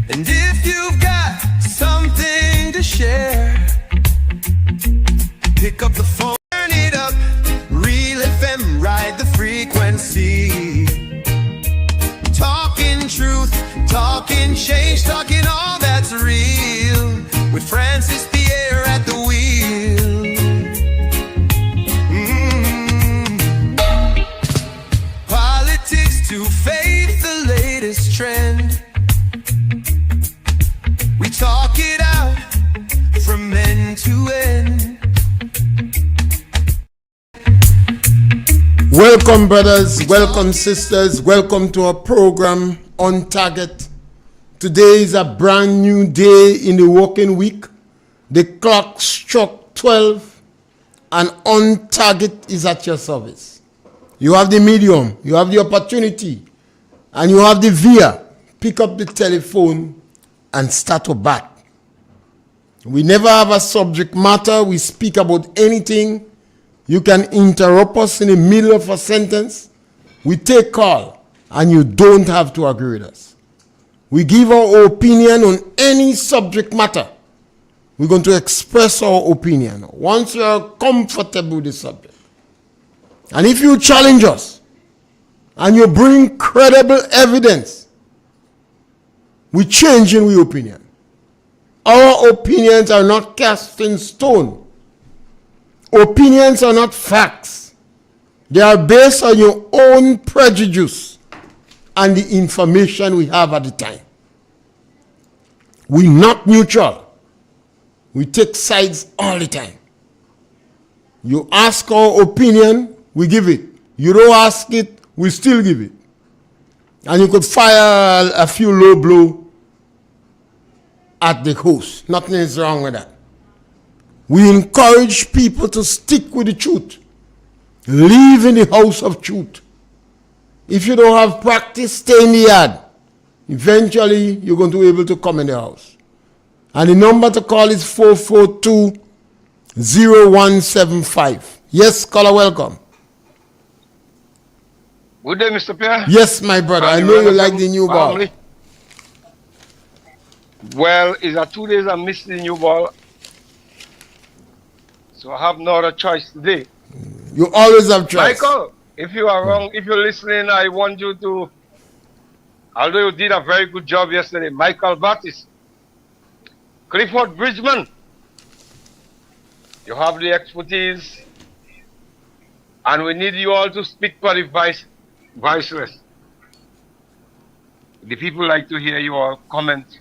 And if you've got something to share, pick up the phone, turn it up. Real FM, ride the frequency. Talking truth, talking change, talking all that's real. With Francis Pierre at the wheel. Politics to faith, the latest trend. We talk it out from end to end. Welcome, brothers, welcome, sisters, welcome to our program On Target. Today is a brand new day in the working week. The clock struck 12 and On Target is at your service. You have the medium, you have the opportunity, and you have the via. Pick up the telephone and start a bat. We never have a subject matter. We speak about anything. You can interrupt us in the middle of a sentence. We take call, and you don't have to agree with us. We give our opinion on any subject matter. We're going to express our opinion once you are comfortable with the subject. And if you challenge us, and you bring credible evidence, we change in our opinion. Our opinions are not cast in stone. Opinions are not facts. They are based on your own prejudice and the information we have at the time. We're not neutral. We take sides all the time. You ask our opinion, we give it. You don't ask it, we still give it. And you could fire a few low blows at the host. Nothing is wrong with that. We encourage people to stick with the truth. Live in the house of truth. If you don't have practice, stay in the yard. Eventually, you're going to be able to come in the house. And the number to call is 442-0175. Yes, caller, welcome. Good day, Mr. Pierre. Yes, my brother. I know you like the new ball. Well, it's a 2 days I missed the new ball. So I have no other choice today. You always have choice. Michael, if you are wrong, if you're listening, I want you to, although you did a very good job yesterday, Michael Battis, Clifford Bridgman, you have the expertise, and we need you all to speak for the voiceless. The people like to hear you all comment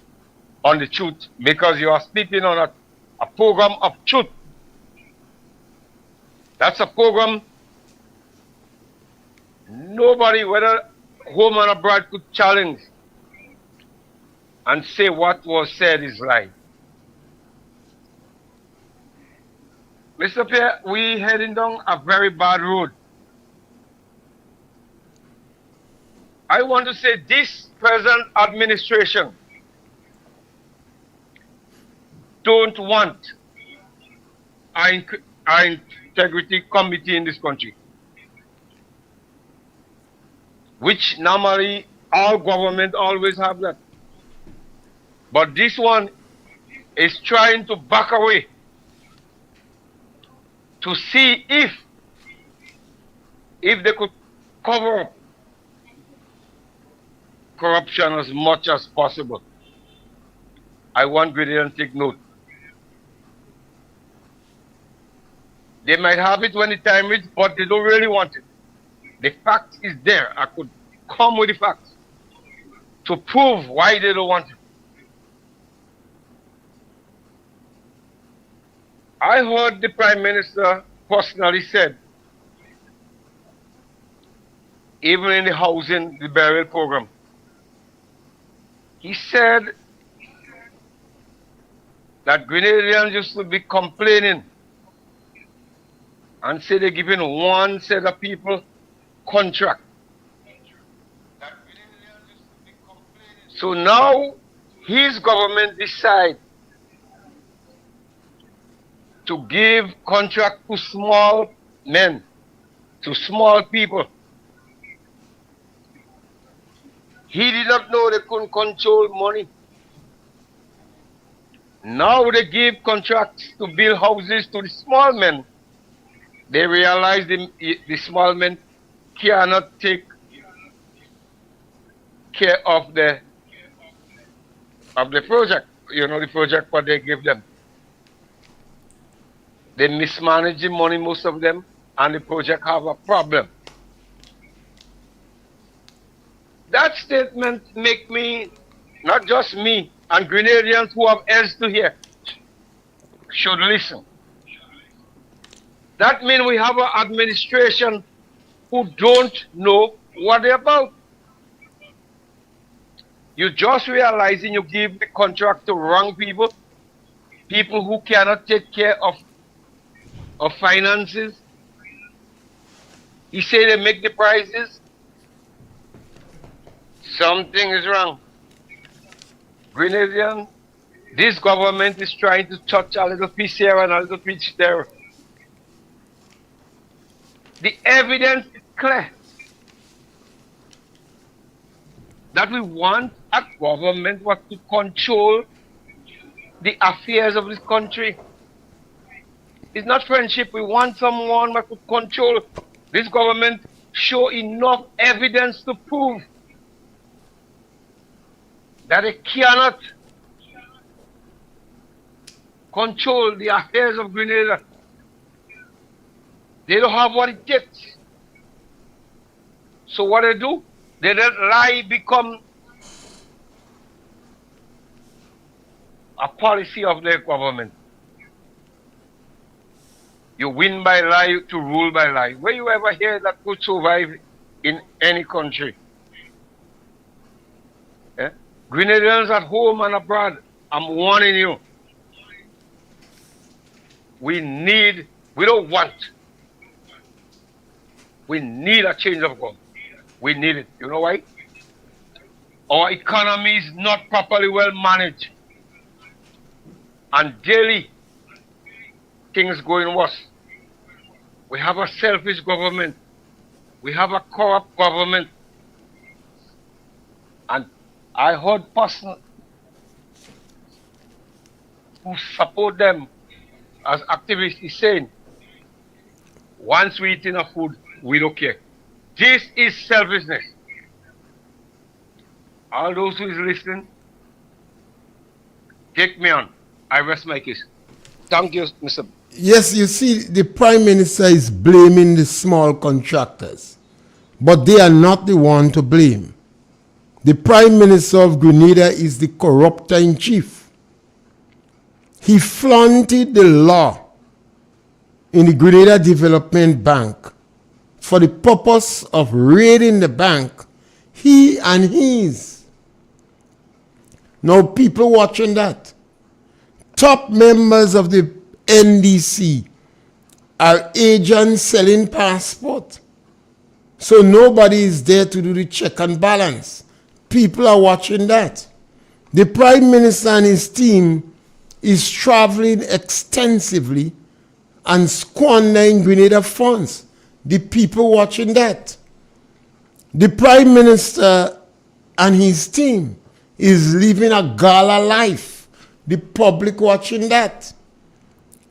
on the truth because you are speaking on a program of truth. That's a program nobody, whether home or abroad, could challenge and say what was said is right. Mr. Pierre, we heading down a very bad road. I want to say this present administration don't want our integrity committee in this country, which normally all government always have that. But this one is trying to back away to see if they could cover up corruption as much as possible. I want Grenadian to take note. They might have it when the time is, but they don't really want it. The fact is there. I could come with the facts to prove why they don't want it. I heard the Prime Minister personally said, even in the housing, the burial program, he said that Grenadians used to be complaining and say they're giving one set of people contract. So now his government decide to give contract to small men, to small people. He did not know they couldn't control money. Now they give contracts to build houses to the small men. They realize the small men cannot take care of the project. You know, the project what they give them. They mismanage the money, most of them, and the project have a problem. That statement make me, not just me, and Grenadians who have ears to hear, should listen. That means we have an administration who don't know what they're about. You just realizing you give the contract to wrong people, people who cannot take care of finances. He say they make the prices. Something is wrong. Grenadian, this government is trying to touch a little piece here and a little piece there. The evidence is clear that we want a government what to control the affairs of this country. It's not friendship. We want someone that could control. This government show enough evidence to prove that it cannot control the affairs of Grenada. They don't have what it takes. So what they do? They let lie become a policy of their government. You win by lie to rule by lie. Where you ever hear that could survive in any country? Eh? Grenadians at home and abroad, I'm warning you. We need a change of government. We need it. You know why? Our economy is not properly well managed. And daily, things going worse. We have a selfish government. We have a corrupt government. And I heard persons who support them as activists is saying, once we eat enough food, we don't care. This is selfishness. All those who is listening, take me on. I rest my case. Thank you, Mr. Yes, you see, the Prime Minister is blaming the small contractors, but they are not the one to blame. The Prime Minister of Grenada is the corrupter in chief. He flaunted the law in the Grenada Development Bank for the purpose of raiding the bank, he and his. Now people watching that, top members of the NDC are agents selling passport. So nobody is there to do the check and balance. People are watching that. The Prime Minister and his team is traveling extensively and squandering Grenada funds. The people watching that. The Prime Minister and his team is living a gala life. The public watching that.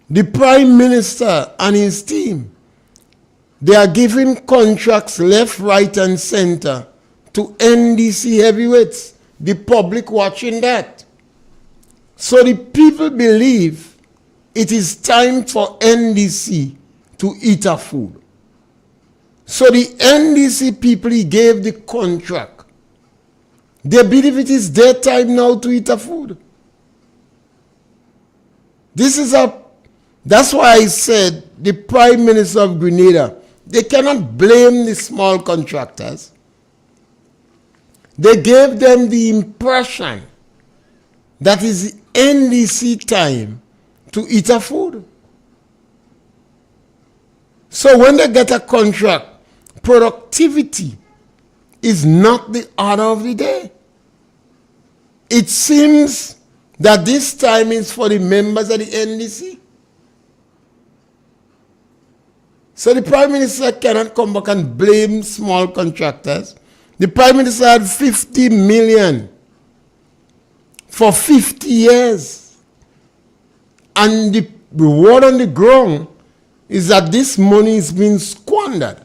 The Prime Minister and his team, they are giving contracts left, right, and center to NDC heavyweights. The public watching that. So the people believe it is time for NDC to eat our food. So the NDC people he gave the contract, they believe it is their time now to eat our food. That's why I said the Prime Minister of Grenada, they cannot blame the small contractors. They gave them the impression that is NDC time to eat a food. So when they get a contract, productivity is not the order of the day. It seems that this time is for the members of the NDC. So the Prime Minister cannot come back and blame small contractors. The Prime Minister had 50 million for 50 years. And the word on the ground is that this money is being squandered.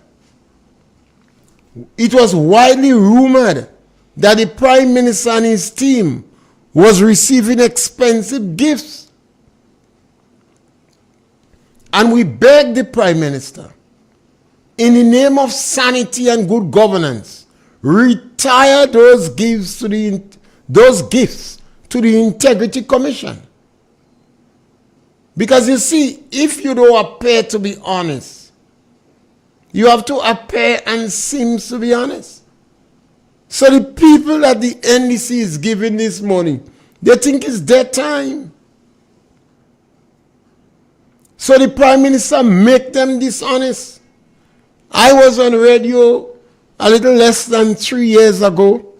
It was widely rumored that the Prime Minister and his team was receiving expensive gifts. And we beg the Prime Minister, in the name of sanity and good governance, retire those gifts to the Integrity Commission. Because you see, if you don't appear to be honest, you have to appear and seem to be honest. So the people that the NDC is giving this money, they think it's their time. So the Prime Minister make them dishonest. I was on radio a little less than 3 years ago,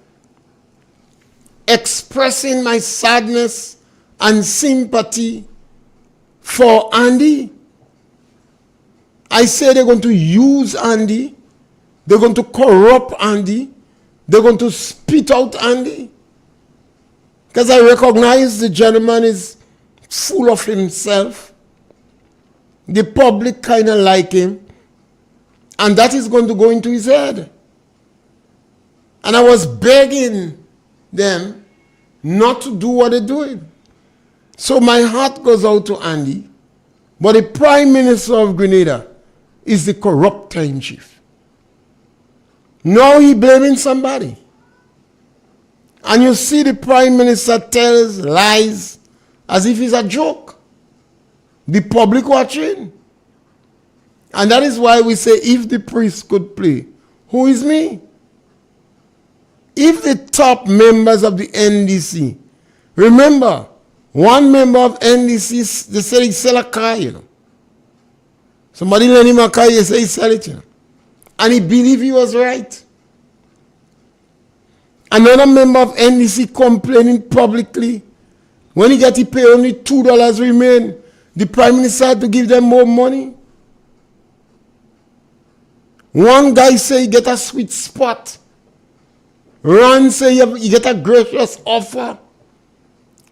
expressing my sadness and sympathy for Andy. I say they're going to use Andy. They're going to corrupt Andy. They're going to spit out Andy. Because I recognize the gentleman is full of himself. The public kind of like him. And that is going to go into his head. And I was begging them not to do what they're doing. So my heart goes out to Andy. But the Prime Minister of Grenada is the corrupter in chief. Now he blaming somebody. And you see the Prime Minister tells lies as if it's a joke. The public watching. And that is why we say, if the priest could play, who is me? If the top members of the NDC, remember, one member of NDC, they said he sell a car, you know. Somebody lent him a car, he said he sell it, you know. And he believed he was right. Another member of NDC complaining publicly. When he got to pay only $2 remain, the Prime Minister had to give them more money. One guy say he get a sweet spot. Ron say he get a gracious offer.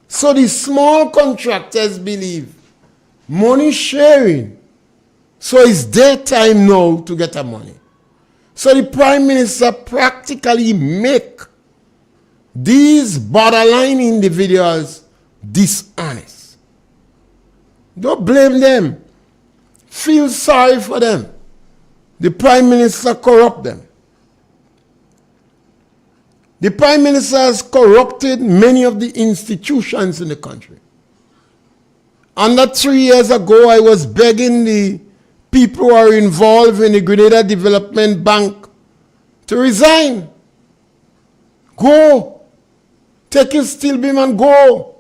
So the small contractors believe money sharing. So it's their time now to get the money. So the Prime Minister practically make these borderline individuals dishonest. Don't blame them. Feel sorry for them. The Prime Minister corrupt them. The Prime Minister has corrupted many of the institutions in the country. And that 3 years ago, I was begging the people who are involved in the Grenada Development Bank to resign. Go. Take your steel beam and go.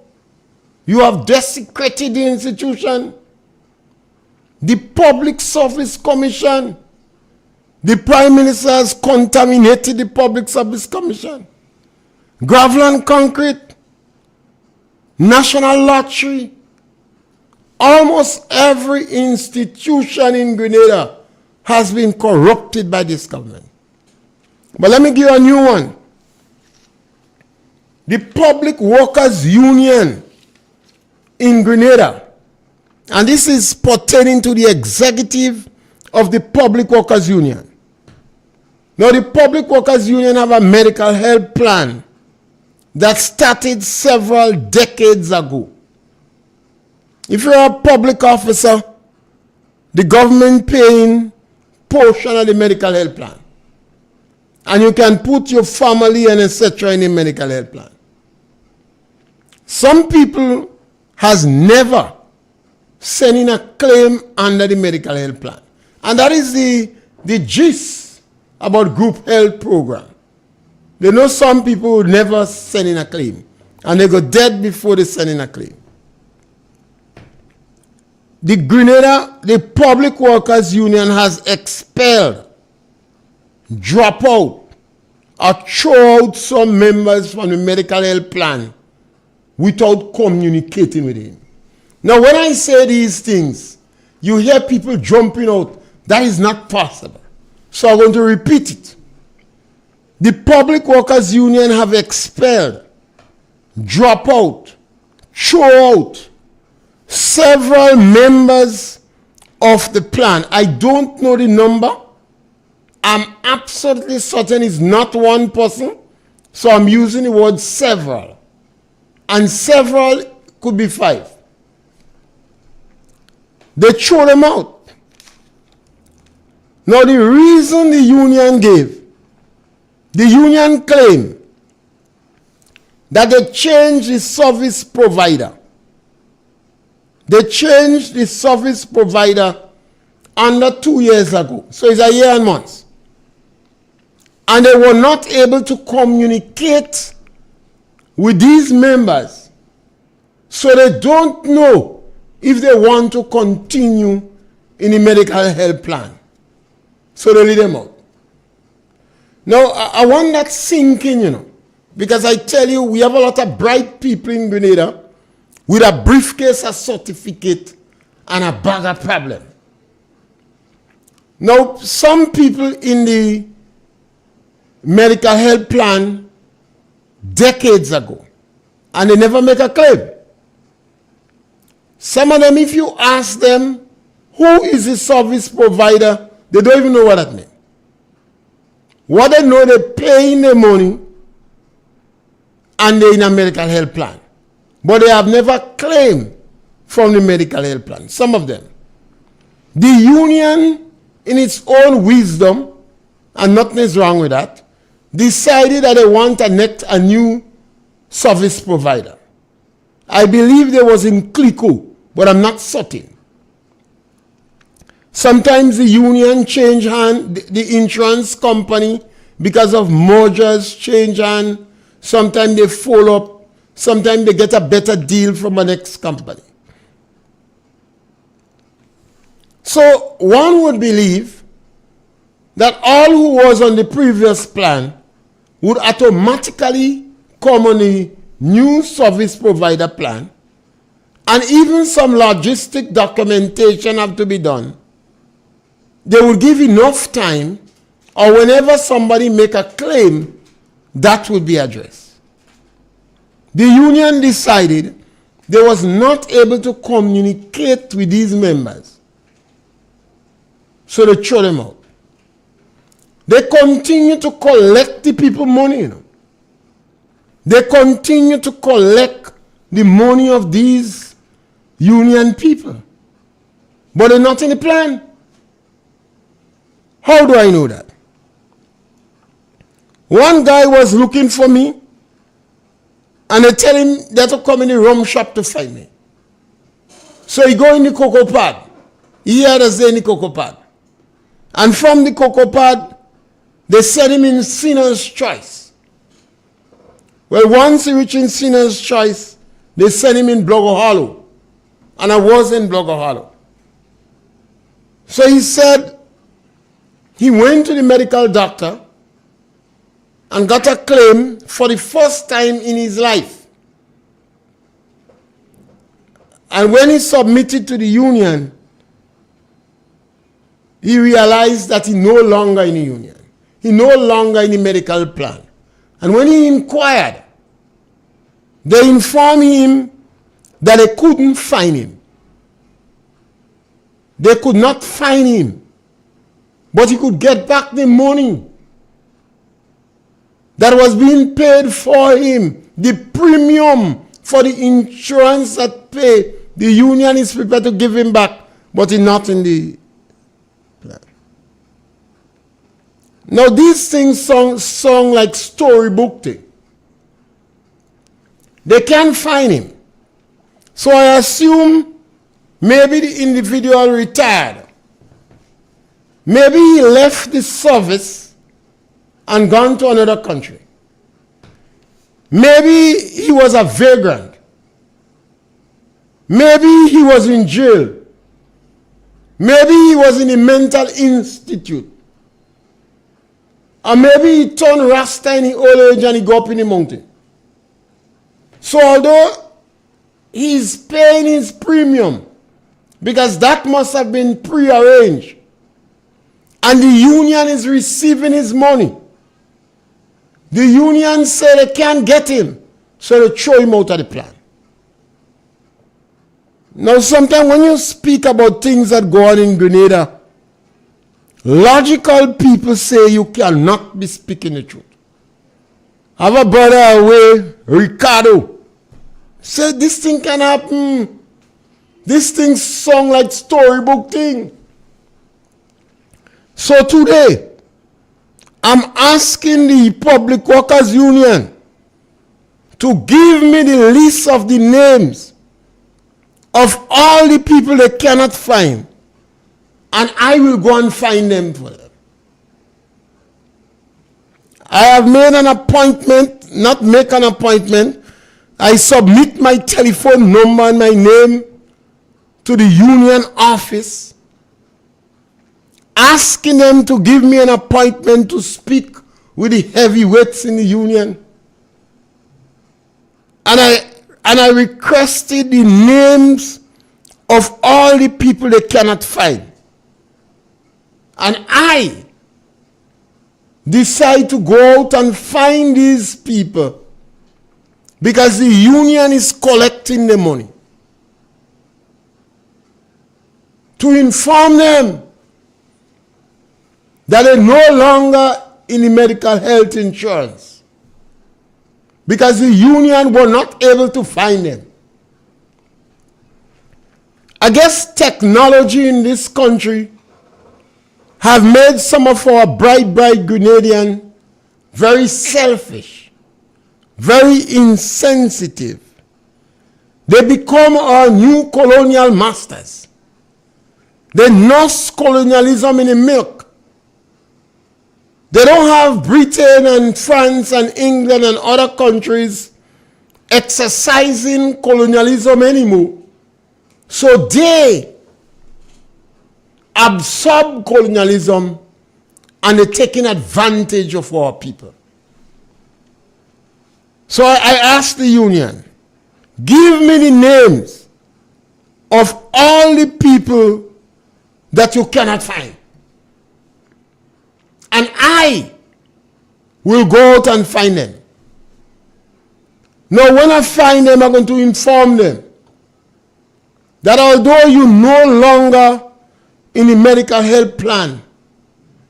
You have desecrated the institution. The Public Service Commission. The Prime Minister has contaminated the Public Service Commission. Gravel and concrete. National Lottery. Almost every institution in Grenada has been corrupted by this government. But let me give you a new one. The Public Workers Union in Grenada, and this is pertaining to the executive of the Public Workers Union. Now, the Public Workers Union have a medical health plan that started several decades ago. If you're a public officer, the government paying portion of the medical health plan. And you can put your family and etc. in the medical health plan. Some people has never sent in a claim under the medical health plan. And that is the gist about group health program. They know some people who never send in a claim. And they go dead before they send in a claim. The Grenada, the Public Workers Union has expelled, drop out, or throw out some members from the medical health plan without communicating with him. Now, when I say these things, you hear people jumping out. That is not possible. So I'm going to repeat it. The Public Workers Union have expelled, drop out, throw out several members of the plan. I don't know the number. I'm absolutely certain it's not one person. So I'm using the word several. And several could be 5. They throw them out. Now the reason the union gave, the union claimed that they changed the service provider. They changed the service provider under 2 years ago. So it's a year and months. And they were not able to communicate with these members. So they don't know if they want to continue in the medical health plan. So they leave them out. Now, I want that sinking, because I tell you, we have a lot of bright people in Grenada with a briefcase, a certificate, and a bag of problem. Now, some people in the medical health plan decades ago, and they never make a claim. Some of them, if you ask them, who is the service provider, they don't even know what that means. What they know, they're paying the money and they're in a medical health plan. But they have never claimed from the medical health plan, some of them. The union, in its own wisdom, and nothing is wrong with that, decided that they want a new service provider. I believe there was in Clico, but I'm not certain. Sometimes the union change hand, the insurance company, because of mergers change hand. Sometimes they fall up. Sometimes they get a better deal from the next company. So one would believe that all who was on the previous plan would automatically come on the new service provider plan, and even some logistic documentation have to be done. They will give enough time, or whenever somebody make a claim, that would be addressed. The union decided they was not able to communicate with these members, so they throw them out. They continue to collect the people money, They continue to collect the money of these union people. But they're not in the plan. How do I know that? One guy was looking for me, and they tell him that to come in the rum shop to find me. So he go in the cocoa pod. He had us in the cocoa pod. And from the cocoa pod, they sent him in Sinner's Choice. Well, once he reached in Sinner's Choice, they sent him in Blogger Hollow. And I was in Blogger Hollow. So he said he went to the medical doctor and got a claim for the first time in his life. And when he submitted to the union, he realized that he no longer in the union. He no longer in the medical plan. And when he inquired, they informed him that they couldn't find him. They could not find him. But he could get back the money that was being paid for him. The premium for the insurance that paid. The union is prepared to give him back, but he's not in the plan. Now these things sound like storybook thing. They can't find him. So I assume maybe the individual retired. Maybe he left the service and gone to another country. Maybe he was a vagrant. Maybe he was in jail. Maybe he was in a mental institute. Or maybe he turned Rasta in the old age and he go up in the mountain. So although he's paying his premium, because that must have been prearranged, and the union is receiving his money, the union say they can't get him, so they throw him out of the plan. Now, sometimes when you speak about things that go on in Grenada, logical people say you cannot be speaking the truth. I have a brother away, Ricardo, said this thing can happen. This thing sound like storybook thing. So today, I'm asking the Public Workers Union to give me the list of the names of all the people they cannot find, and I will go and find them for them. I have made an appointment, not make an appointment. I submit my telephone number and my name to the union office, asking them to give me an appointment to speak with the heavyweights in the union. And I requested the names of all the people they cannot find. And I decide to go out and find these people because the union is collecting the money to inform them that they're no longer in the medical health insurance because the union were not able to find them. I guess technology in this country have made some of our bright Grenadians very selfish, very insensitive. They become our new colonial masters. They nurse colonialism in the milk. They don't have Britain and France and England and other countries exercising colonialism anymore. So they absorb colonialism and they're taking advantage of our people. So I asked the union, give me the names of all the people that you cannot find. And I will go out and find them. Now, when I find them, I'm going to inform them that although you're no longer in the medical health plan,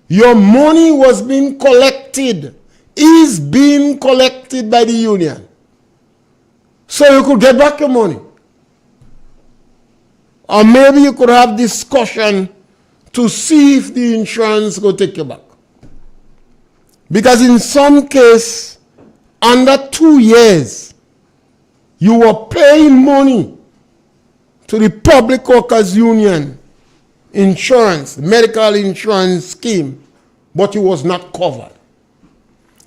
your money was being collected, is being collected by the union. So you could get back your money. Or maybe you could have discussion to see if the insurance will take you back. Because in some case, under 2 years, you were paying money to the Public Workers Union insurance, medical insurance scheme, but you was not covered.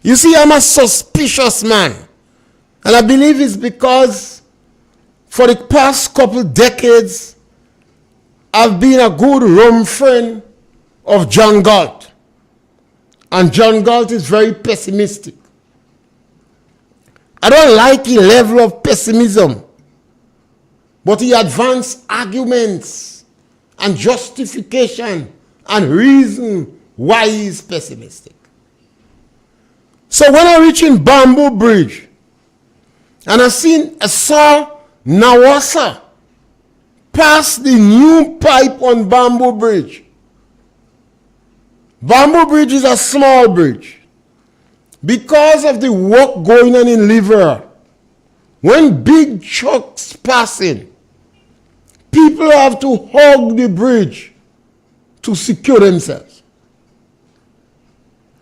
You see, I'm a suspicious man. And I believe it's because for the past couple decades, I've been a good rum friend of John Galt. And John Galt is very pessimistic. I don't like his level of pessimism, but he advanced arguments and justification and reason why he is pessimistic. So when I reach in Bamboo Bridge, and I saw Nawasa pass the new pipe on Bamboo Bridge. Bamboo Bridge is a small bridge. Because of the work going on in Liver, when big trucks passing, people have to hug the bridge to secure themselves.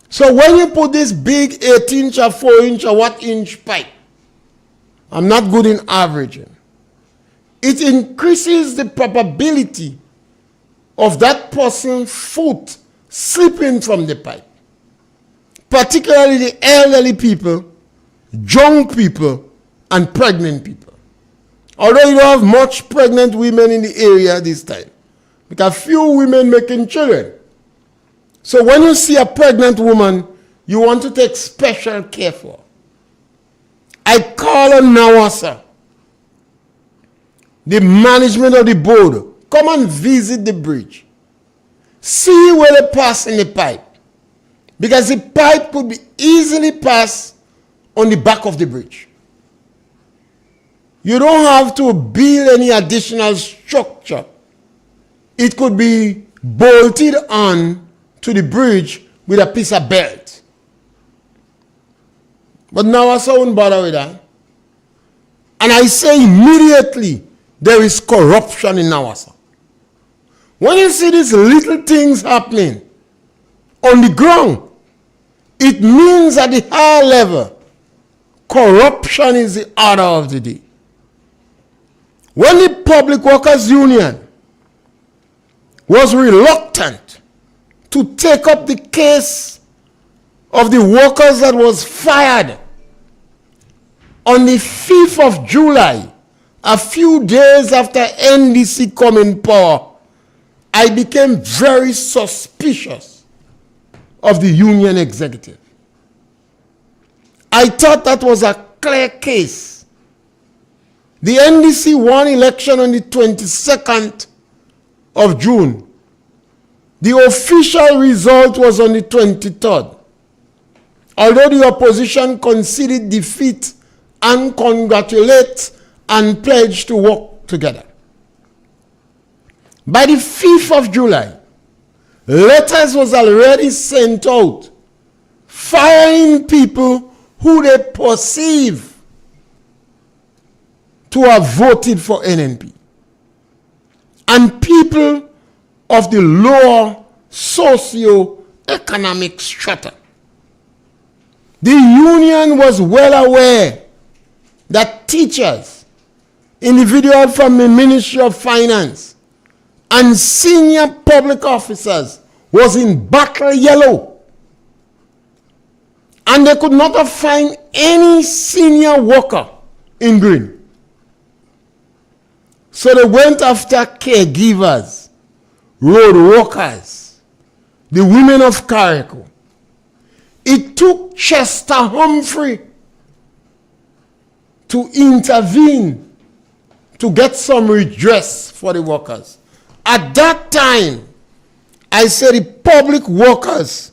So when you put this big 8-inch or 4-inch or what-inch pipe, I'm not good in averaging, it increases the probability of that person's foot slipping from the pipe. Particularly the elderly people, young people, and pregnant people. Although you don't have much pregnant women in the area this time, because few women making children. So when you see a pregnant woman, you want to take special care for her. I call on Nawasa, the management of the board, come and visit the bridge. See where they pass in the pipe. Because the pipe could be easily passed on the back of the bridge. You don't have to build any additional structure. It could be bolted on to the bridge with a piece of belt. But now I won't bother with that. And I say immediately, there is corruption in Nawasa. When you see these little things happening on the ground, it means at the higher level, corruption is the order of the day. When the Public Workers Union was reluctant to take up the case of the workers that was fired on the 5th of July, a few days after NDC come in power, I became very suspicious of the union executive. I thought that was a clear case. The NDC won election on the 22nd of June. The official result was on the 23rd. Although the opposition conceded defeat and congratulated and pledged to work together. By the 5th of July, letters was already sent out firing people who they perceive to have voted for NNP. And people of the lower socio-economic strata. The union was well aware that teachers, individuals from the Ministry of Finance, and senior public officers was in battle yellow. And they could not have found any senior worker in green. So they went after caregivers, road workers, the women of Carrico. It took Chester Humphrey to intervene to get some redress for the workers. At that time, I said the public workers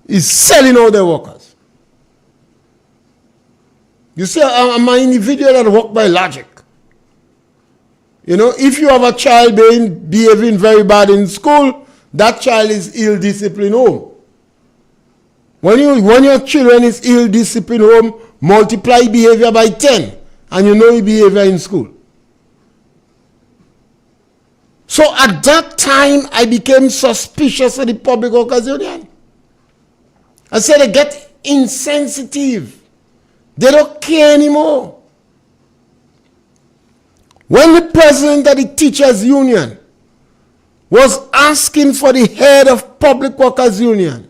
is selling all their workers. You see, I'm an individual that work by logic. You know, if you have a child behaving very bad in school, that child is ill-disciplined home. When your children is ill-disciplined home, multiply behavior by 10, and you know your behavior in school. So at that time, I became suspicious of the Public Workers Union. I said they get insensitive. They don't care anymore. When the president of the Teachers Union was asking for the head of Public Workers Union,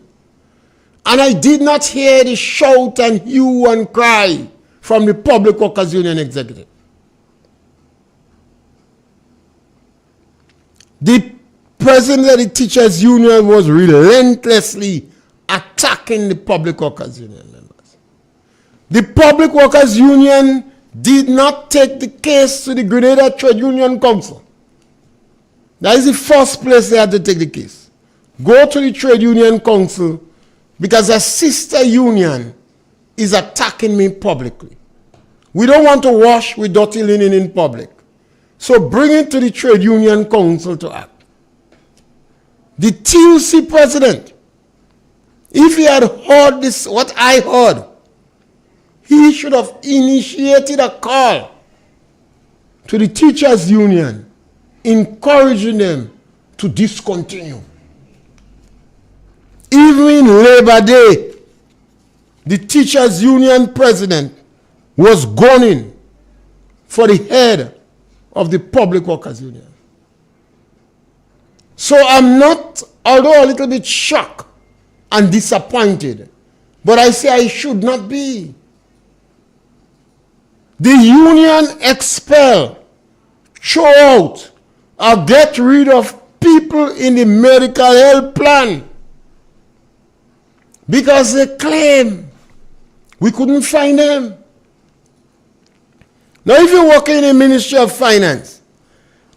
and I did not hear the shout and hue and cry from the Public Workers Union executive. The president of the Teachers Union was relentlessly attacking the Public Workers Union members. The Public Workers Union did not take the case to the Grenada Trade Union Council. That is the first place they had to take the case. Go to the Trade Union Council because a sister union is attacking me publicly. We don't want to wash with dirty linen in public. So bring it to the Trade Union Council to act. The TUC president, if he had heard this, what I heard, he should have initiated a call to the teachers union, encouraging them to discontinue. Even in Labor Day, the teachers union president was gunning for the head of the Public Workers Union. So I'm not, although a little bit shocked and disappointed, but I say I should not be. The union expel, throw out, or get rid of people in the medical health plan because they claim we couldn't find them. Now, if you work in the Ministry of Finance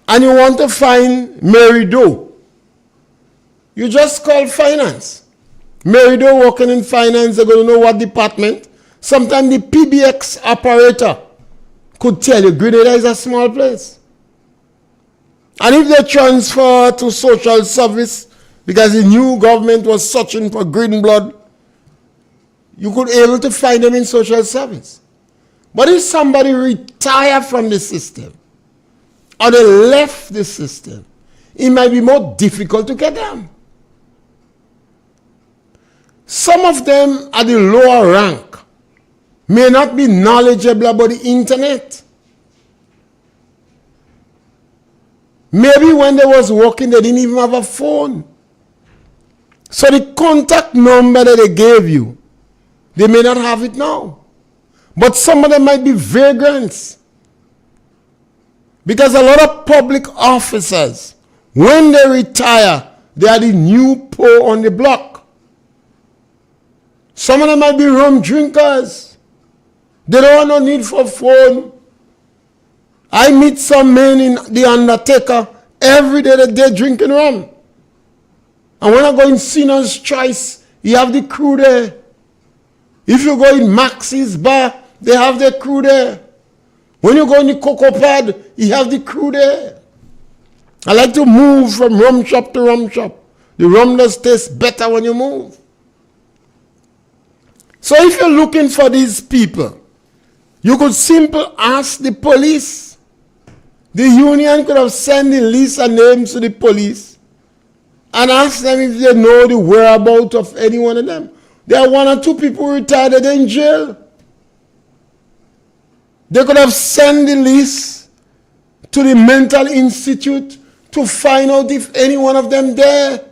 and you want to find Mary Doe, you just call finance. Mary Doe working in finance, they're going to know what department. Sometimes the PBX operator could tell you Grenada is a small place. And if they transfer to social service, because the new government was searching for green blood, you could be able to find them in social service. But if somebody retired from the system, or they left the system, it might be more difficult to get them. Some of them at the lower rank may not be knowledgeable about the internet. Maybe when they was working, they didn't even have a phone. So the contact number that they gave you, they may not have it now. But some of them might be vagrants. Because a lot of public officers, when they retire, they are the new poor on the block. Some of them might be rum drinkers. They don't have no need for phone. I meet some men in the Undertaker every day that they're drinking rum. And when I go in Sinner's Choice, you have the crew there. If you go in Max's Bar, they have the crew there. When you go in the Cocoa Pad, you have the crew there. I like to move from rum shop to rum shop. The rum does taste better when you move. So if you're looking for these people, you could simply ask the police. The union could have sent the list of names to the police and ask them if they know the whereabouts of any one of them. There are 1 or 2 people retired that are in jail. They could have sent the list to the mental institute to find out if any one of them there.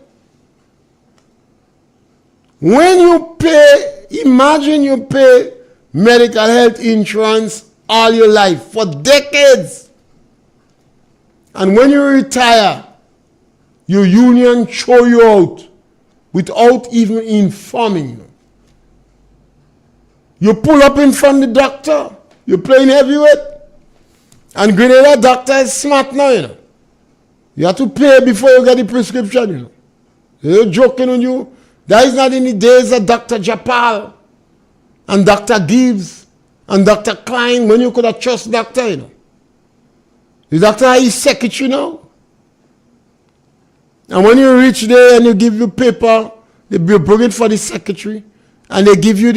When you pay, imagine you pay medical health insurance all your life for decades. And when you retire, your union throw you out without even informing you. You pull up in front of the doctor, you're playing heavyweight. And Grenada doctor is smart now, you know. You have to pay before you get the prescription, you know. They're joking on you. That is not in the days of Dr. Japal and Dr. Gibbs and Dr. Klein when you could have trust doctor, you know. The doctor is secretary now. And when you reach there and you give your paper, they bring it for the secretary and they give you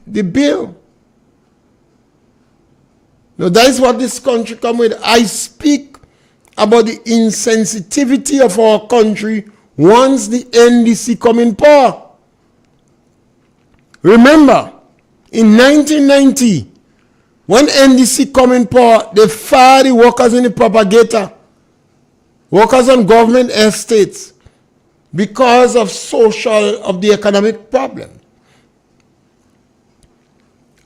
the bill. Now that is what this country come with. I speak about the insensitivity of our country once the NDC come in power. Remember, in 1990, when NDC come in power, they fired the workers in the propagator, workers on government estates, because of the economic problem.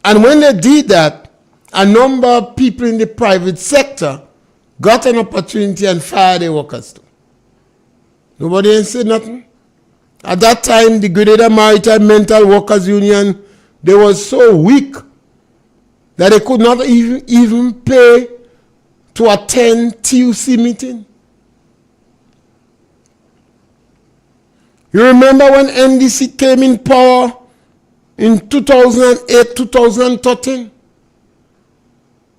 And when they did that, a number of people in the private sector got an opportunity and fired the workers too. Nobody ain't said nothing. At that time, the Grenada Maritime Mental Workers Union, they was so weak that they could not even pay to attend TUC meeting. You remember when NDC came in power in 2008, 2013?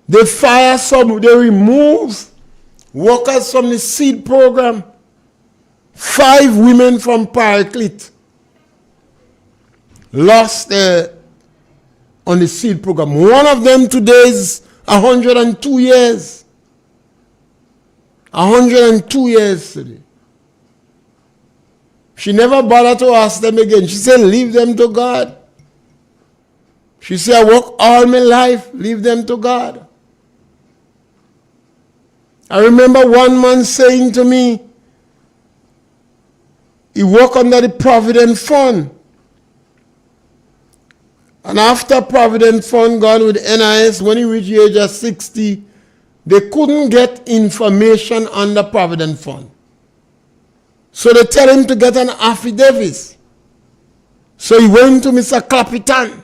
They fired some, they removed workers from the seed program. 5 women from Paraclete lost on the seed program. One of them today is 102 years. 102 years today. She never bothered to ask them again. She said, leave them to God. She said, I work all my life, leave them to God. I remember one man saying to me, he worked under the Provident Fund. And after Provident Fund gone with NIS, when he reached the age of 60, they couldn't get information under Provident Fund. So they tell him to get an affidavit. So he went to Mr. Clapperton.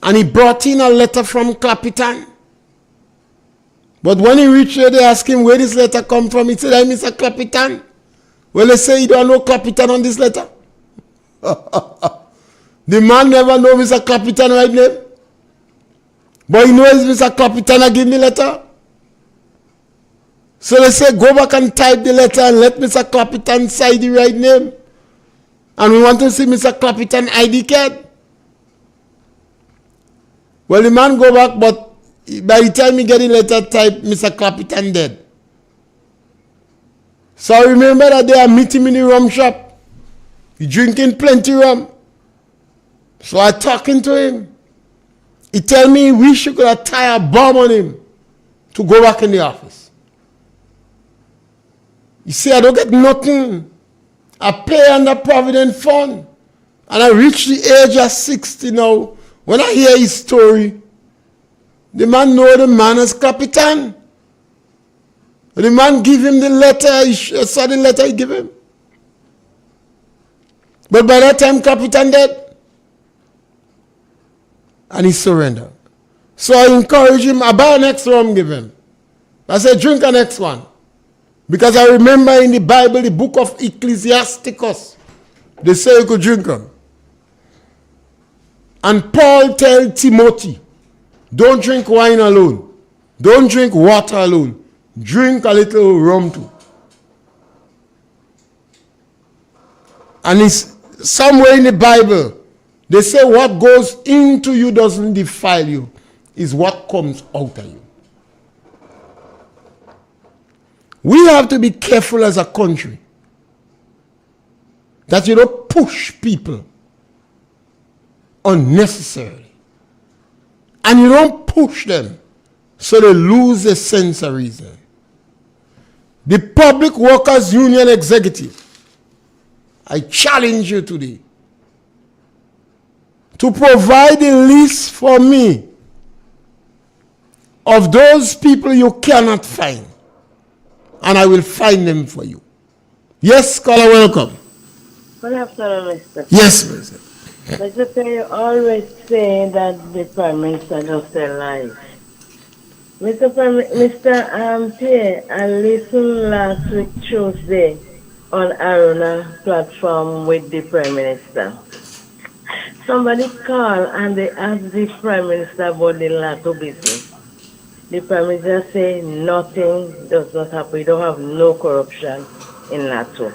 And he brought in a letter from Clapperton. But when he reached there, they asked him where this letter come from. He said, I'm Mr. Clapperton. Well, they say you don't know Clapperton on this letter. The man never know Mr. Clapperton right name. But you know, it's Mr. Clapperton give me letter. So they say, go back and type the letter and let Mr. Clapperton sign the right name. And we want to see Mr. Clapperton ID card. Well, the man go back, but by the time he get the letter typed, Mr. Clapperton dead. So I remember that day I meet him in the rum shop. He drinking plenty rum. So I talking to him. He tell me he wish he could have tied a bomb on him to go back in the office. You see, I don't get nothing. I pay under Provident Fund. And I reach the age of 60 now. When I hear his story, the man know the man as Clapperton. The man give him the letter. I saw the letter he give him. But by that time, Clapperton dead. And he surrendered. So I encourage him. I buy an next rum, give him. I said, drink the next one. Because I remember in the Bible, the book of Ecclesiasticus, they say you could drink them. And Paul tells Timothy, don't drink wine alone. Don't drink water alone. Drink a little rum too. And it's somewhere in the Bible, they say what goes into you doesn't defile you. It's what comes out of you. We have to be careful as a country that you don't push people unnecessarily. And you don't push them so they lose a sense of reason. The Public Workers Union Executive, I challenge you today to provide a list for me of those people you cannot find. And I will find them for you. Yes, caller, welcome. Good afternoon, Mr. Yes, Mr. Mr. Pierre, you always say that the Prime Minister does their life. Mr. Pierre, I listened last week Tuesday on Aruna platform with the Prime Minister. Somebody called and they asked the Prime Minister about the Lato business. The Prime Minister say nothing does not happen. We don't have no corruption in Lato.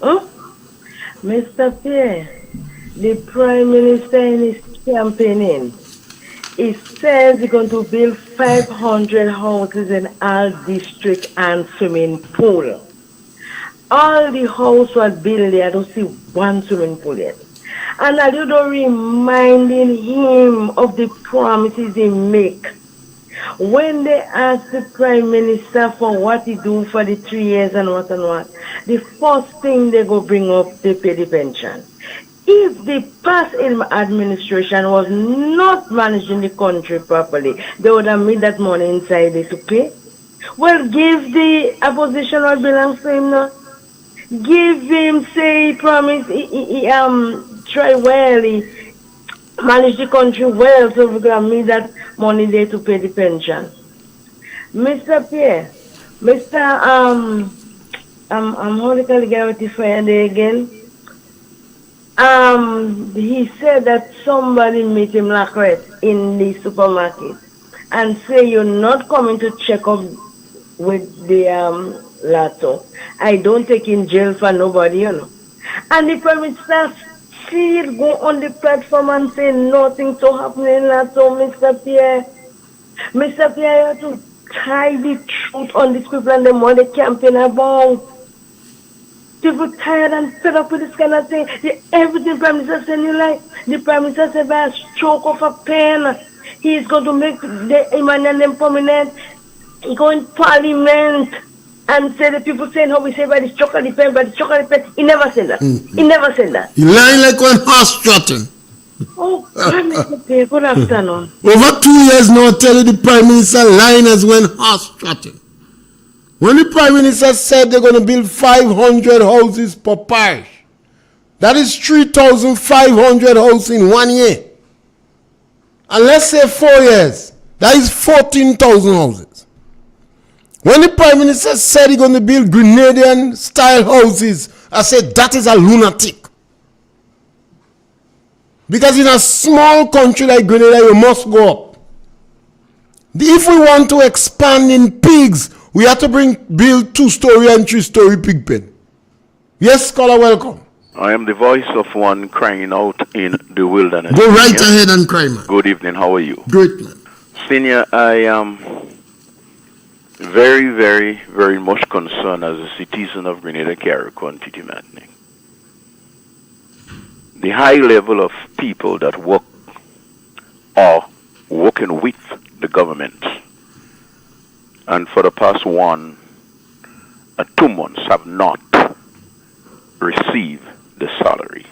Huh? Mr. Pierre, the Prime Minister in his campaigning, he says he's going to build 500 houses in all district and swimming pool. All the houses were built there, I don't see one swimming pool yet. And I do not reminding him of the promises he make. When they ask the Prime Minister for what he do for the 3 years and what, the first thing they go bring up, they pay the pension. If the past administration was not managing the country properly, they would have made that money inside there to pay. Well, give the opposition what belongs to him now. Give him, say, he promise, he try well, he manage the country well, so we can make that money there to pay the pension. Mr. Pierre, I'm holding the fire there again. He said that somebody meet him like red in the supermarket and say you're not coming to check up with the Lato. I don't take in jail for nobody, you know. And the Prime Minister still go on the platform and say nothing to happen in Lato, Mr. Pierre. Mr. Pierre, you have to tie the truth on these people and them what they campaign about. People tired and fed up with this kind of thing. Everything Prime Minister said you like. The Prime Minister said by a stroke of a pen, he's going to make the Emmanuel permanent. He go in Parliament and say the people saying how we say by the stroke of the pen, by the stroke of the pen. He never said that. He never said that. You lying like one horse trotting. Oh, Prime Minister Pierre, good afternoon. Over 2 years now, I tell you the Prime Minister lying as when horse trotting. When the Prime Minister said they're going to build 500 houses per parish, that is 3,500 houses in 1 year. And let's say 4 years, that is 14,000 houses. When the Prime Minister said he's going to build Grenadian-style houses, I said that is a lunatic. Because in a small country like Grenada, you must go up. If we want to expand in pigs, we have to build 2-story and 3-story pig pen. Yes, caller, welcome. I am the voice of one crying out in the wilderness. Go right ahead and cry, man. Good evening, how are you? Great, man. Senior, I am very, very, very much concerned as a citizen of Grenada, Carriacou, and Titimatnik. The high level of people that work or working with the government, and for the past 1 or 2 months have not received the salary.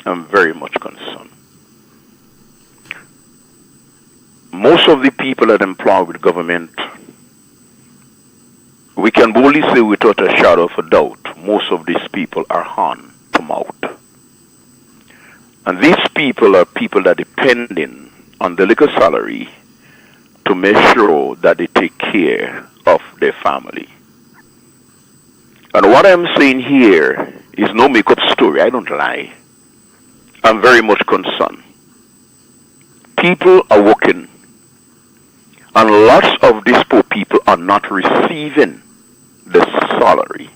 I'm very much concerned. Most of the people that employ with government, we can boldly say without a shadow of a doubt, most of these people are hand to mouth. And these people are people that are depending on the little salary to make sure that they take care of their family. And what I'm saying here is no make-up story. I don't lie. I'm very much concerned. People are working, and lots of these poor people are not receiving the salary.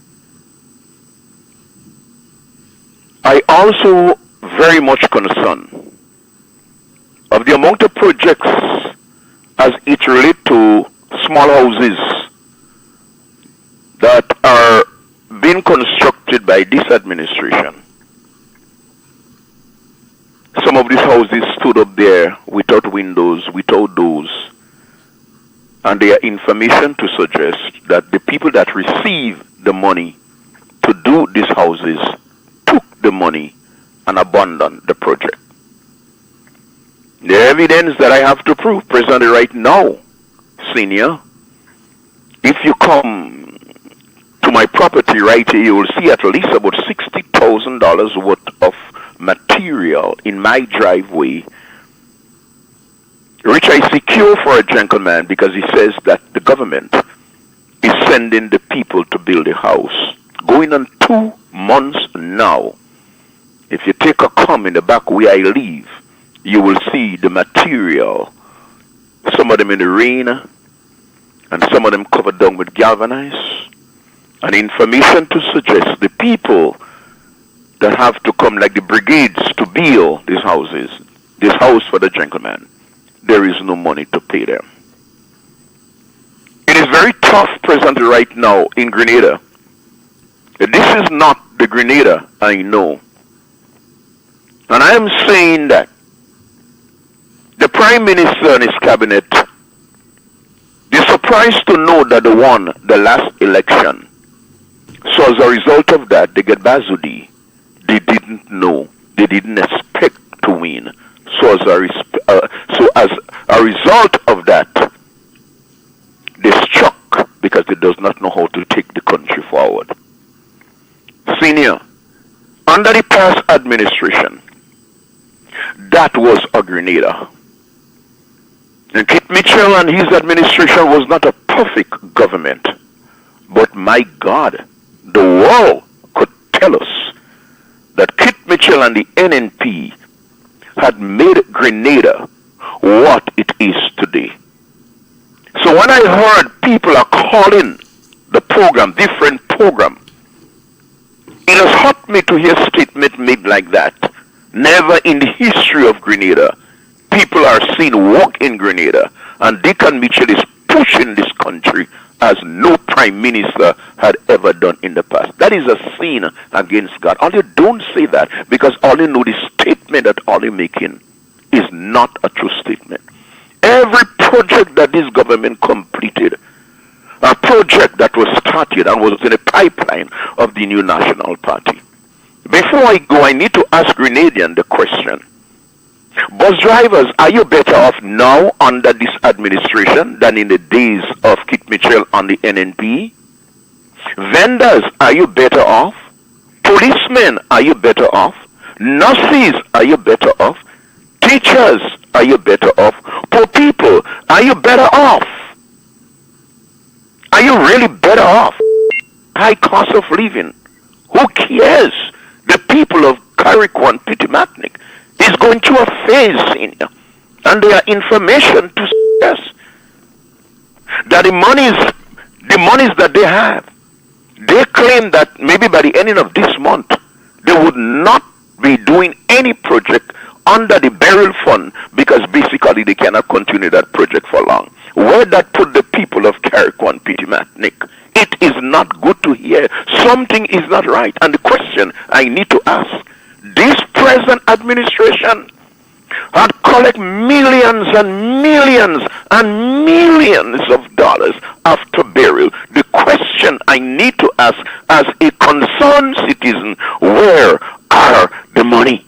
I also very much concerned of the amount of projects as it relates to small houses that are being constructed by this administration. Some of these houses stood up there without windows, without doors, and there are information to suggest that the people that receive the money to do these houses took the money and abandoned the project. The evidence that I have to prove presently right now, Senior, if you come to my property right here, you will see at least about $60,000 worth of material in my driveway, which I secure for a gentleman because he says that the government is sending the people to build a house. Going on 2 months now. If you take a come in the back where I live, you will see the material, some of them in the rain, and some of them covered down with galvanized, and information to suggest the people that have to come, like the brigades, to build these houses, this house for the gentleman, there is no money to pay them. It is very tough presently right now in Grenada. This is not the Grenada I know. And I am saying that the Prime Minister and his cabinet, they're surprised to know that they won the last election. So as a result of that, they get Bazudi. They didn't know. They didn't expect to win. So as a result of that, they struck because they does not know how to take the country forward. Senior, under the past administration, that was a Grenada. And Kit Mitchell and his administration was not a perfect government. But my God, the world could tell us that Kit Mitchell and the NNP had made Grenada what it is today. So when I heard people are calling the program different program, it has hurt me to hear statement made like that. Never in the history of Grenada, people are seen walk in Grenada, and Deacon Mitchell is pushing this country as no prime minister had ever done in the past. That is a sin against God. Only don't say that, because only know the statement that only making is not a true statement. Every project that this government completed, a project that was started and was in the pipeline of the new National Party. Before I go, I need to ask Grenadian the question. Bus drivers, are you better off now under this administration than in the days of Kit Mitchell on the NNP? Vendors, are you better off? Policemen, are you better off? Nurses, are you better off? Teachers, are you better off? Poor people, are you better off? Are you really better off? High cost of living. Who cares? The people of Carriacou and Titimatnik is going through a phase, Senior. And there are information to suggest the monies that they have, they claim that maybe by the ending of this month, they would not be doing any project under the burial fund because basically they cannot continue that project for long. Where that put the people of Carriacou and Matnick, it is not good to hear. Something is not right. And the question I need to ask, this present administration had collect millions and millions and millions of dollars after burial. The question I need to ask as a concerned citizen, where are the money?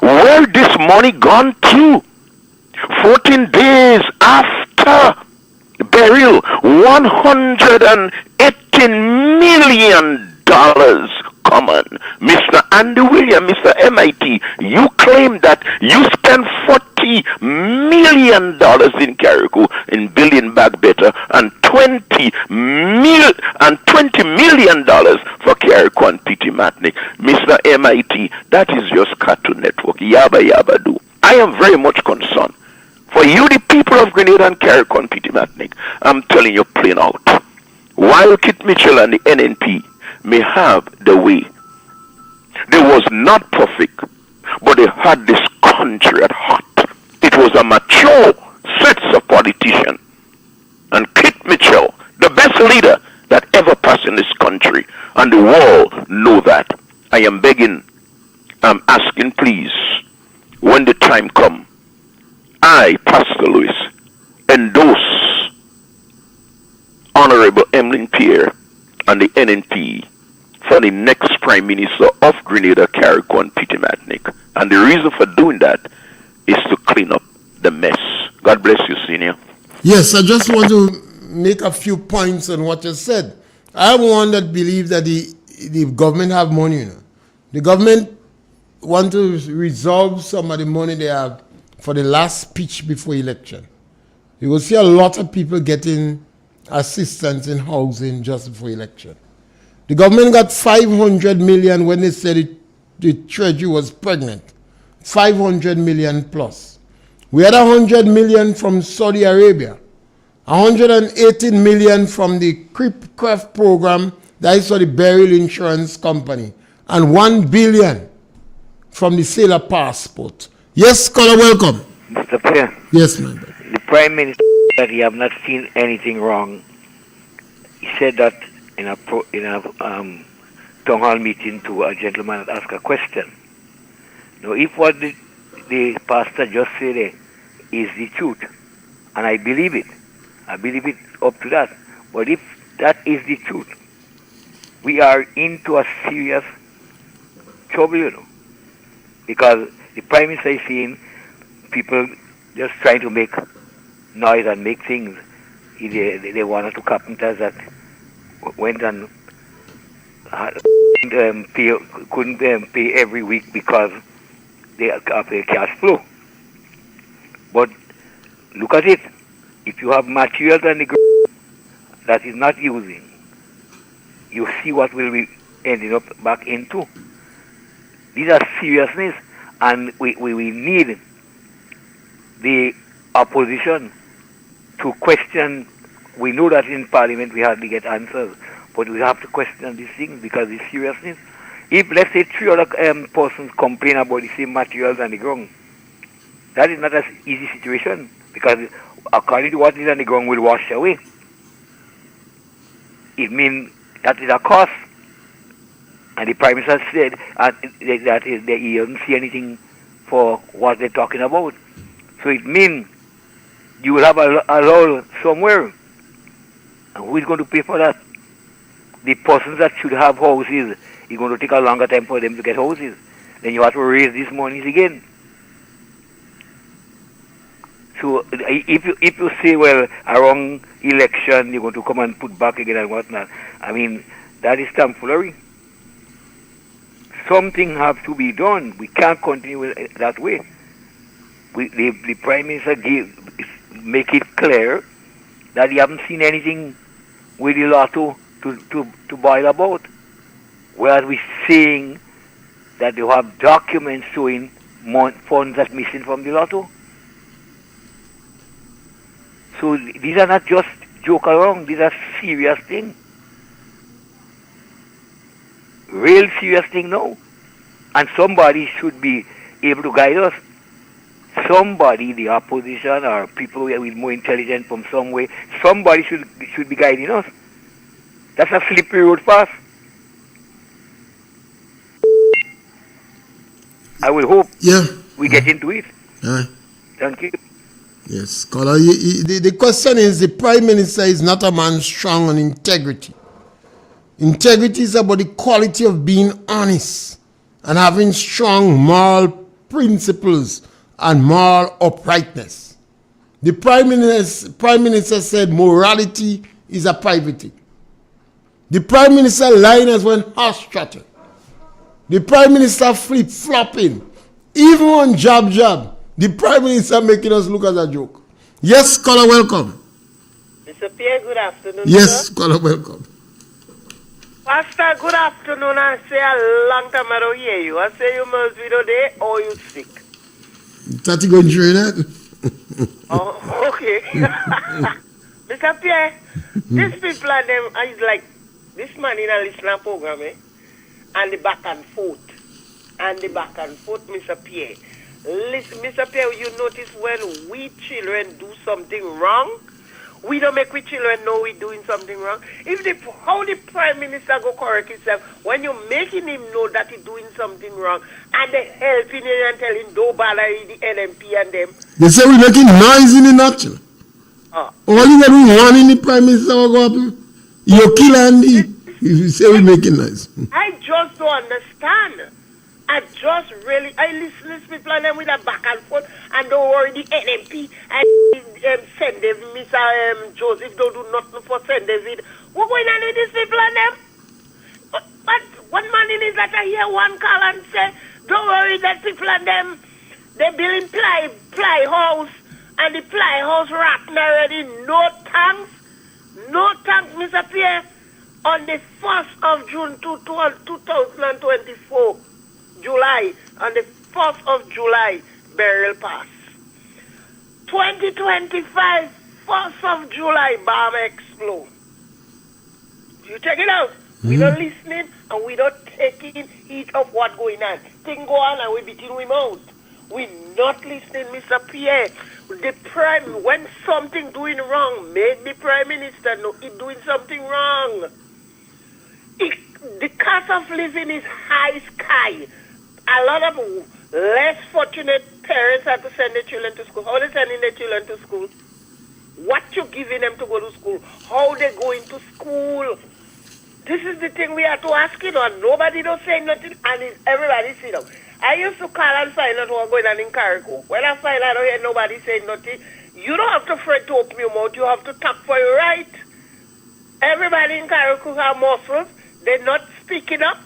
Where this money gone to? 14 days after burial, $118 million come on. Mr. Andy William, Mr. MIT, you claim that you spent $40 million in Carriacou in building back better and $20 million for Carriacou and Matnick. Mr. MIT, that is just Cartoon Network. Yabba yabba do. I am very much concerned. For you, the people of Grenada and Carriacou and Matnick, I'm telling you plain out. While Kit Mitchell and the NNP may have the way, they was not perfect, but they had this country at heart. It was a mature set of politicians. And Kit Mitchell, the best leader that ever passed in this country, and the world know that. I am begging, I'm asking please, when the time comes, I, Pastor Louis, endorse Honorable Emlyn Pierre and the NNP for the next Prime Minister of Grenada, Carriacou and Matnick. And the reason for doing that is to clean up the mess. God bless you, Senior. Yes, I just want to make a few points on what you said. I'm one that believes that the government have money. You know. The government want to resolve some of the money they have for the last pitch before election. You will see a lot of people getting assistance in housing just before election. The government got 500 million when they said the treasury was pregnant. 500 million plus. We had 100 million from Saudi Arabia. 118 million from the CRIP program, that is for the burial insurance company. And 1 billion from the sale of passport. Yes, caller, welcome. Mr. Pierre. Yes, my brother. The Prime Minister said he have not seen anything wrong. He said that in a town hall meeting to a gentleman that asked a question. Now, if what the pastor just said is the truth, and I believe it up to that, but if that is the truth, we are into a serious trouble, you know, because the Prime Minister is saying people just trying to make noise and make things. They one or two carpenters that went and couldn't pay every week because they have a cash flow. But look at it. If you have materials on the ground that is not using, you see what will be ending up back into. These are seriousness, and we need the opposition to question. We know that in Parliament we hardly get answers, but we have to question these things because it's seriousness. If, let's say, 3 other persons complain about the same materials on the ground, that is not an easy situation because according to what is on the ground will wash away. It means that is a cost. And the Prime Minister said that he doesn't see anything for what they're talking about. So it means you will have a lull somewhere. And who is going to pay for that? The persons that should have houses, it's going to take a longer time for them to get houses. Then you have to raise these monies again. So if you say, well, around election, you're going to come and put back again and whatnot, I mean, that is tomfoolery. Something have to be done. We can't continue that way. The Prime Minister make it clear that he haven't seen anything with the lotto to boil about. Whereas we're seeing that they have documents showing funds that missing from the lotto. So these are not just joke around. This is a serious thing. Real serious thing now. And somebody should be able to guide us. Somebody, the opposition or people with more intelligence from some way, somebody should be guiding us. That's a slippery road for us. I will hope we get into it. Thank you. Yes, scholar. The question is, the Prime Minister is not a man strong on integrity. Integrity is about the quality of being honest and having strong moral principles and moral uprightness. The Prime Minister said morality is a private thing. The Prime Minister lying as when horse trotting. The Prime Minister flip-flopping. Even on job, the Prime Minister making us look as a joke. Yes, scholar, welcome. Mr. Pierre, good afternoon. Yes, sir. scholar, welcome. Pastor, good afternoon. I say a long time I don't hear you. I say you must be today or you sick. Tati going through that? Oh, okay. Mr. Pierre, these people are them is like this man in a listener program, and the back and forth. Mr. Pierre. Listen, Mr. Pierre, you notice when we children do something wrong, we don't make we children know we're doing something wrong. How the Prime Minister go correct himself when you're making him know that he's doing something wrong and they helping him and telling don't bother the NMP and them. They say we're making noise in the natural. All you got we want in the Prime Minister will go up. You kill Andy. You say we're making noise. I just don't understand. I listen to people and them with a back and forth and don't worry the NMP and send them, Mr. Joseph don't do nothing for Send David. What's going on with these people and them? But one man in his letter here, one call and say, don't worry that people and them, they building ply house and the ply house rotten already. No thanks, Mr. Pierre. On the 1st of June 2024, on the 1st of July, burial pass. 2025, 1st of July, bomb explode. You check it out. We don't listening and we don't taking heed of what going on. Thing go on and we beating him out. We not listening, Mr. Pierre. When something doing wrong, make the Prime Minister know he doing something wrong. The cost of living is high sky. A lot of less fortunate parents have to send their children to school. How they sending their children to school? What you giving them to go to school? How they going to school? This is the thing we have to ask it on. Nobody don't say nothing and everybody sit down. I used to call and find out what's going on in Carrico. When I find out I don't hear nobody saying nothing, you don't have to fret to open your mouth. You have to talk for your right. Everybody in Carrico have muscles. They're not speaking up.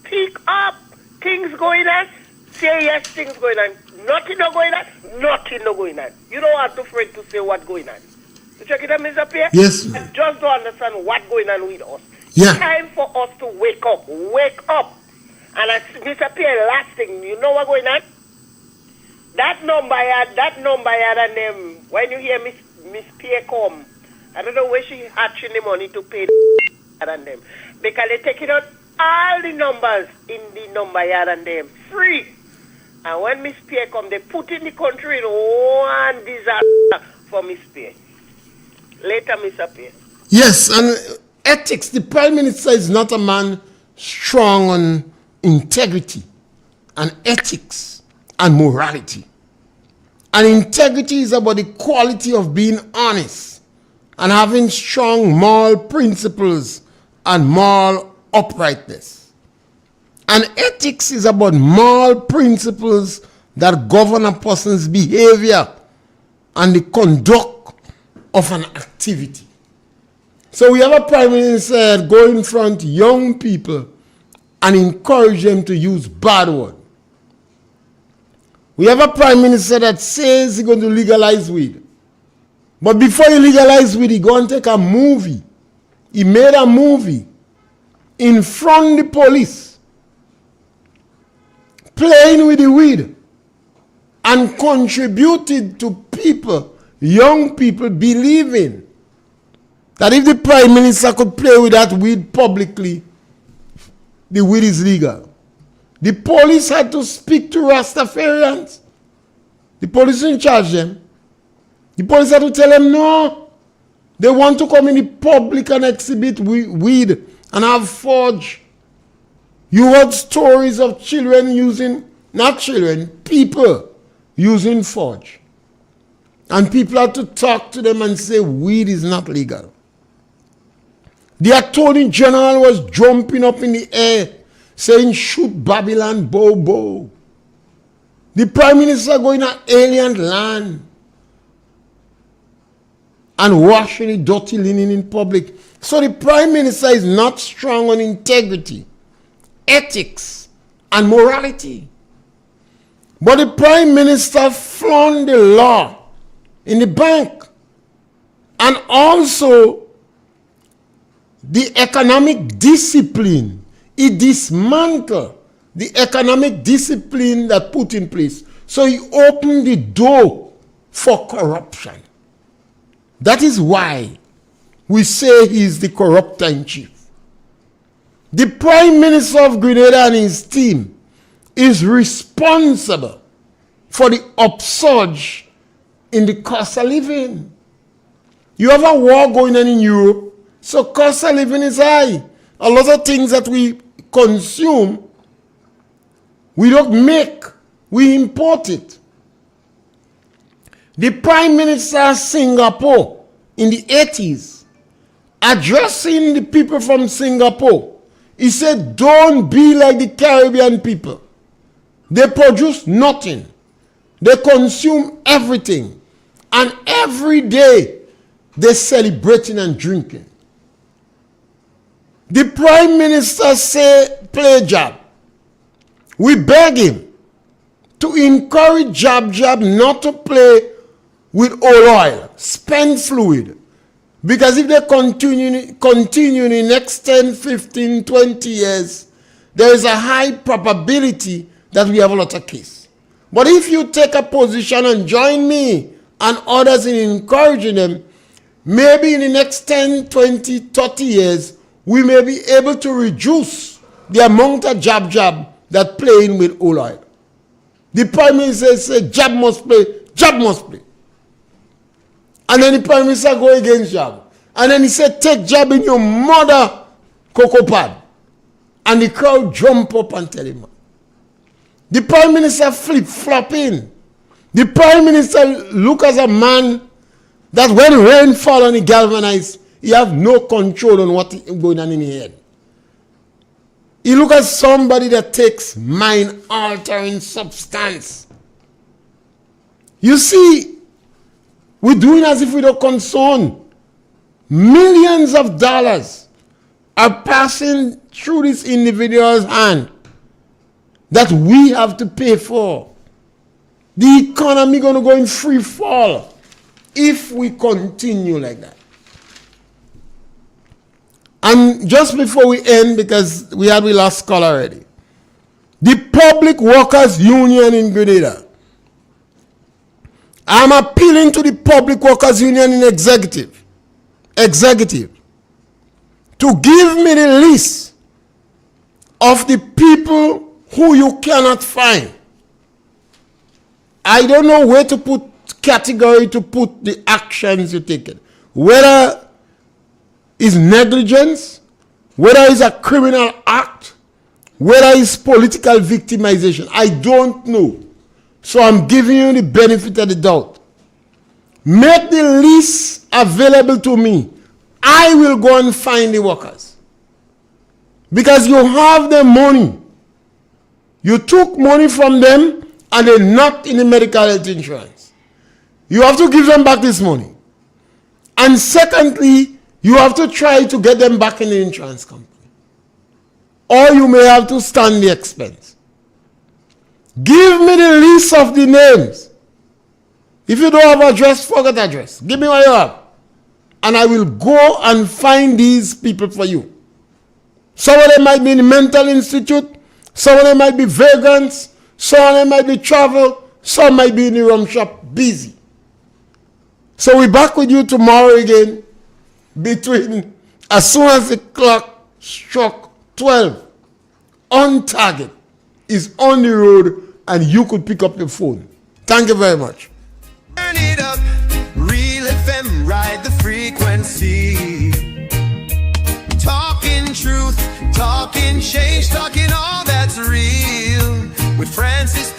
Speak up. Things going on. Say yes, things going on. Nothing not going on. Nothing not going on. You don't have to afraid to say what's going on. You check it out, Mr. Pierre? Yes. I just don't understand what's going on with us. Yeah. It's time for us to wake up. Wake up. And as Mr. Pierre, last thing, you know what's going on? That number had and them, when you hear Miss Pierre come, I don't know where she hatching the money to pay and them. Because they taking out all the numbers in the number yard and them free. And when Miss Pierre come, they put in the country in one disaster for Miss Pierre. Later, Mr. Pierre. Yes, and ethics. The Prime Minister is not a man strong on integrity and ethics and morality. And integrity is about the quality of being honest and having strong moral principles and moral uprightness. And ethics is about moral principles that govern a person's behavior and the conduct of an activity. So we have a Prime Minister go in front of young people and encourage them to use bad words. We have a Prime Minister that says he's going to legalize weed. But before he legalize weed, he go and take a movie. He made a movie in front of the police, playing with the weed, and contributed to people, young people, believing that if the Prime Minister could play with that weed publicly, the weed is legal. The police had to speak to Rastafarians. The police in charge them. The police had to tell them no. They want to come in the public and exhibit weed and have forge. You heard stories of children using, not children, people using forge. And people had to talk to them and say weed is not legal. The Attorney General was jumping up in the air saying shoot Babylon, bow, bow. The Prime Minister going to alien land and washing the dirty linen in public. So the Prime Minister is not strong on integrity, ethics, and morality. But the Prime Minister flaunted the law in the bank and also the economic discipline. He dismantled the economic discipline that put in place. So he opened the door for corruption. That is why we say he is the corrupter in chief. The Prime Minister of Grenada and his team is responsible for the upsurge in the cost of living. You have a war going on in Europe, so cost of living is high. A lot of things that we consume, we don't make, we import it. The Prime Minister of Singapore in the 80s, addressing the people from Singapore, he said, don't be like the Caribbean people. They produce nothing. They consume everything. And every day, they're celebrating and drinking. The Prime Minister said, play jab. We beg him to encourage jab not to play with oil, spend fluid. Because if they continue in the next 10, 15, 20 years, there is a high probability that we have a lot of cases. But if you take a position and join me and others in encouraging them, maybe in the next 10, 20, 30 years, we may be able to reduce the amount of jab that playing with oil. The Prime Minister said, jab must play. And then the Prime Minister go against jab. And then he said, take jab in your mother cocoa pad. And the crowd jump up and tell him. The Prime Minister flip-flopping. The Prime Minister look as a man that when rain fall on the galvanized, he have no control on what is going on in his head. He look as somebody that takes mind-altering substance. You see, we're doing as if we don't concern. Millions of dollars are passing through this individual's hand that we have to pay for. The economy going to go in free fall if we continue like that. And just before we end, because we had the last call already, the Public Workers Union in Grenada. I'm appealing to the Public Workers Union in executive to give me the list of the people who you cannot find. I don't know where to put category to put the actions you take. Whether it's negligence, whether it's a criminal act, whether it's political victimization. I don't know. So I'm giving you the benefit of the doubt. Make the list available to me. I will go and find the workers. Because you have the money. You took money from them and they're not in the medical health insurance. You have to give them back this money. And secondly, you have to try to get them back in the insurance company. Or you may have to stand the expense. Give me the list of the names. If you don't have address, forget address. Give me what you have. And I will go and find these people for you. Some of them might be in the mental institute. Some of them might be vagrants. Some of them might be travel. Some might be in the rum shop busy. So we're back with you tomorrow again. between as soon as the clock struck 12 on target is on the road and you could pick up your phone. Thank you very much. Turn it up, Real FM, ride the frequency. Talking truth, talking change, talking all that's real. With Francis